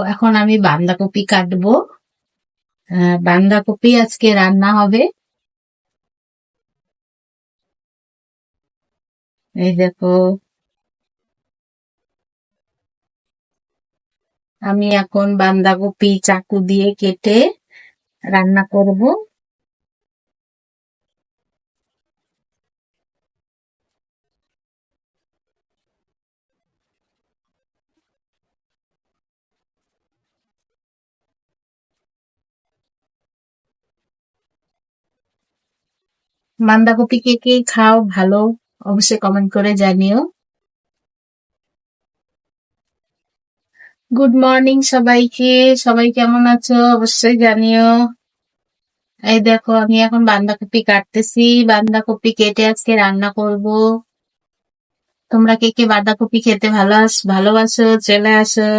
এখন আমি বাঁধাকপি কাটবো। বাঁধাকপি আজকে রান্না হবে। এই দেখো, আমি এখন বাঁধাকপি চাকু দিয়ে কেটে রান্না করব। বাঁধাকপি কে কে খাও ভালো, অবশ্যই কমেন্ট করে জানিও। গুড মর্নিং সবাইকে। সবাই কেমন আছো অবশ্যই জানিও। এই দেখো, আমি এখন বাঁধাকপি কাটতেছি। বাঁধাকপি কেটে আজকে রান্না করব। তোমরা কে কে বাঁধাকপি খেতে ভালোবাসো চলে আসো।